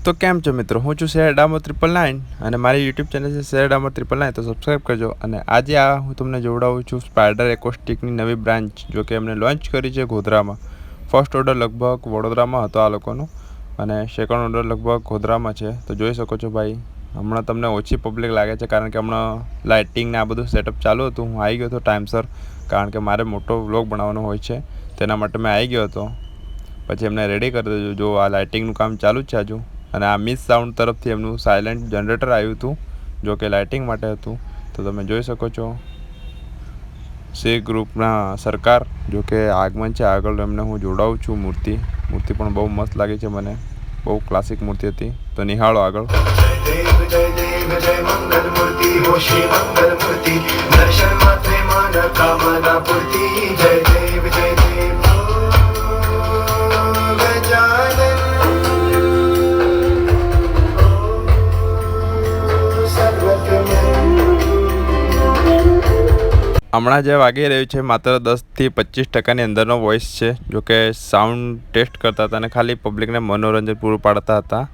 તો કેમ છો મિત્રો, હું છું શહેર ડામો 999 અને મારી યુટ્યુબ ચેનલ છે શહેર ડામો 999, તો સબસ્ક્રાઈબ કરજો. અને આજે હું તમને જોડાવું છું સ્પાઈડર એકોસ્ટિકની નવી બ્રાન્ચ, જો કે એમને લોન્ચ કરી છે ગોધરામાં. ફર્સ્ટ ઓર્ડર લગભગ વડોદરામાં હતો આ લોકોનો અને સેકન્ડ ઓર્ડર લગભગ ગોધરામાં છે. તો જોઈ શકો છો ભાઈ, હમણાં તમને ઓછી પબ્લિક લાગે છે કારણ કે હમણાં લાઇટિંગને આ બધું સેટઅપ ચાલુ હતું. હું આવી ગયો હતો ટાઈમસર કારણ કે મારે મોટો વ્લોગ બનાવવાનો હોય છે, તેના માટે મેં આવી ગયો હતો. પછી એમને રેડી કરી દેજો. જો આ લાઇટિંગનું કામ ચાલુ જ છે હજુ. અને આ મિસ સાઉન્ડ તરફથી એમનું સાયલેન્ટ જનરેટર આવ્યું હતું, જો કે લાઇટિંગ માટે હતું. તો તમે જોઈ શકો છો શ્રી ગ્રુપના સરકાર, જો કે આગમન છે. આગળ એમને હું જોડાવું છું. મૂર્તિ પણ બહુ મસ્ત લાગી છે મને, બહુ ક્લાસિક મૂર્તિ હતી. તો નિહાળો આગળ. હમણાં જે વાગી રહ્યું છે માત્ર 10થી 25% અંદરનો વોઇસ છે, જો કે સાઉન્ડ ટેસ્ટ કરતા હતા અને ખાલી પબ્લિકને મનોરંજન પૂરું પાડતા હતા.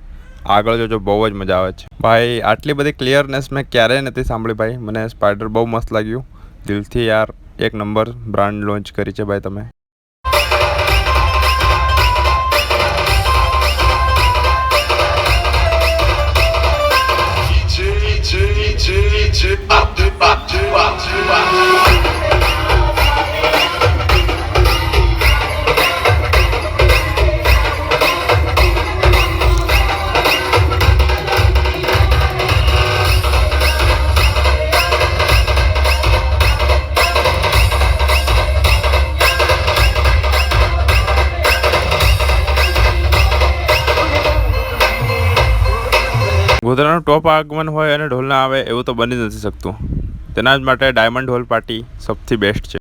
આગળ જોજો, બહુ જ મજા આવે છે ભાઈ. આટલી બધી ક્લિયરનેસ મેં ક્યારેય નથી સાંભળી ભાઈ. મને સ્પાઈડર બહુ મસ્ત લાગ્યું દિલથી યાર. એક નંબર બ્રાન્ડ લોન્ચ કરી છે ભાઈ તમે. ગોધરાનું ટોપ આગમન હોય અને ઢોલ ના આવે એવું તો બની જ નથી શકતું. તેના જ માટે ડાયમંડ હોલ પાર્ટી સૌથી બેસ્ટ છે.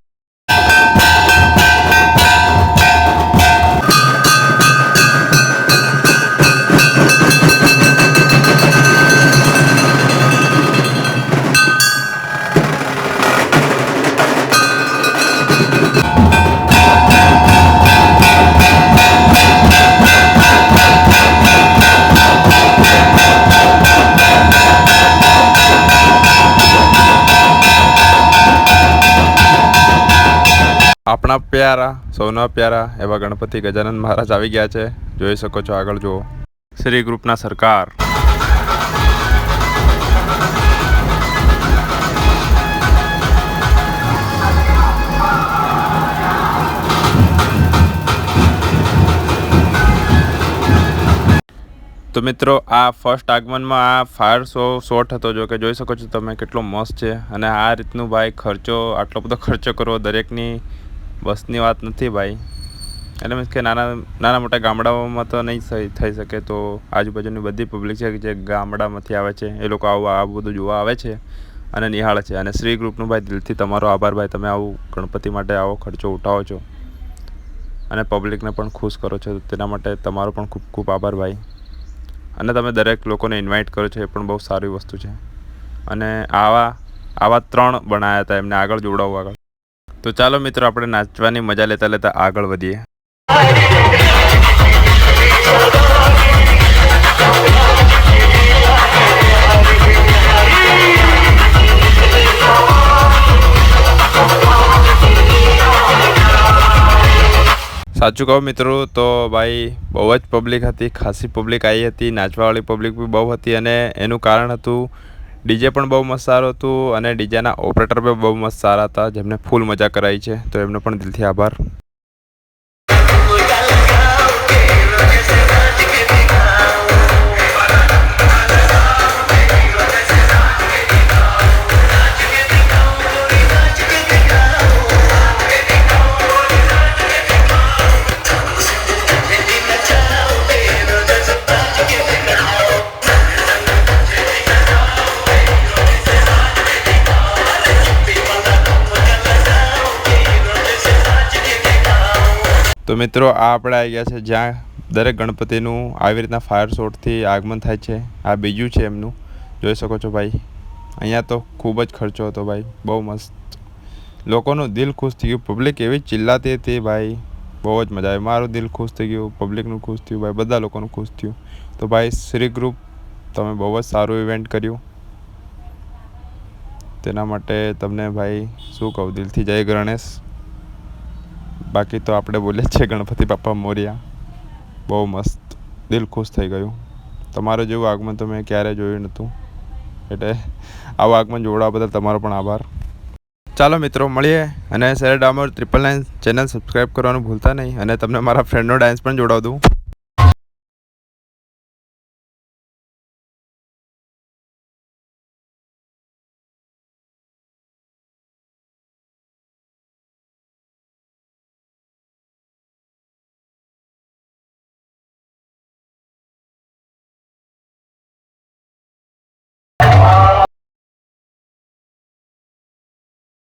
આપણા પ્યારા, સૌના પ્યારા એવા ગણપતિ ગજાનંદ મહારાજ આવી ગયા છે. જોઈ શકો છો આગળ જુઓ. શ્રી ગ્રુપના સરકાર. તો મિત્રો, આ ફર્સ્ટ આગમનમાં આ ફાયર શોટ હતો, જો કે જોઈ શકો છો તમે કેટલો મસ્ત છે. અને આ રીતનું ભાઈ ખર્ચો, આટલો બધો ખર્ચો કરવો દરેકની બસની વાત નથી ભાઈ. એટલે મીન્સ કે નાના મોટા ગામડાઓમાં તો નહીં થઈ શકે. તો આજુબાજુની બધી પબ્લિક છે જે ગામડામાંથી આવે છે, એ લોકો આવું બધું જોવા આવે છે અને નિહાળે છે. અને શ્રી ગ્રુપનું ભાઈ દિલથી તમારો આભાર ભાઈ. તમે આવું ગણપતિ માટે આવો ખર્ચો ઉઠાવો છો અને પબ્લિકને પણ ખુશ કરો છો. તેના માટે તમારો પણ ખૂબ ખૂબ આભાર ભાઈ. અને તમે દરેક લોકોને ઇન્વાઇટ કરો છો, એ પણ બહુ સારી વસ્તુ છે. અને આવા 3 બનાવ્યા હતા એમને. આગળ જોડાવું આગળ. તો ચાલો મિત્રો, આપણે નાચવાની મજા લેતા આગળ વધીએ. સાચું કહું મિત્રો તો ભાઈ બહુ જ પબ્લિક હતી, ખાસી પબ્લિક આવી હતી. નાચવાવાળી પબ્લિક બી બહુ હતી અને એનું કારણ હતું ડીજે પણ બહુ મસ્ત સારું હતું અને ડીજેના ઓપરેટર બી બહુ મસ્ત સારા હતા, જેમને ફૂલ મજા કરાવી છે. તો એમનો પણ દિલથી આભાર. તો મિત્રો, આ આપણે આવી ગયા છે જ્યાં દરેક ગણપતિનું આવી રીતના ફાયર શોટથી આગમન થાય છે. આ બીજું છે એમનું, જોઈ શકો છો ભાઈ. અહીંયા તો ખૂબ જ ખર્ચો હતો ભાઈ, બહુ મસ્ત. લોકોનું દિલ ખુશ થઈ ગયું. પબ્લિક એવી ચિલ્લાતી હતી ભાઈ, બહુ જ મજા આવી. મારું દિલ ખુશ થઈ ગયું, પબ્લિકનું ખુશ થયું ભાઈ, બધા લોકોનું ખુશ થયું. તો ભાઈ શ્રી ગ્રુપ તમે બહુ જ સારું ઇવેન્ટ કર્યું, તેના માટે તમને ભાઈ શું કહું, દિલથી જય ગણેશ. બાકી તો આપણે બોલીએ જ છે ગણપતિ બાપ્પા મોર્યા. બહુ મસ્ત, દિલ ખુશ થઈ ગયું. તમારું જેવું આગમન તો મેં ક્યારેય જોયું નહોતું, એટલે આવું આગમન જોડાવા બદલ તમારો પણ આભાર. ચાલો મિત્રો મળીએ, અને શહેર ડામોર 999 ચેનલ સબસ્ક્રાઈબ કરવાનું ભૂલતા નહીં, અને તમને મારા ફ્રેન્ડનો ડાન્સ પણ જોડાવ દઉં.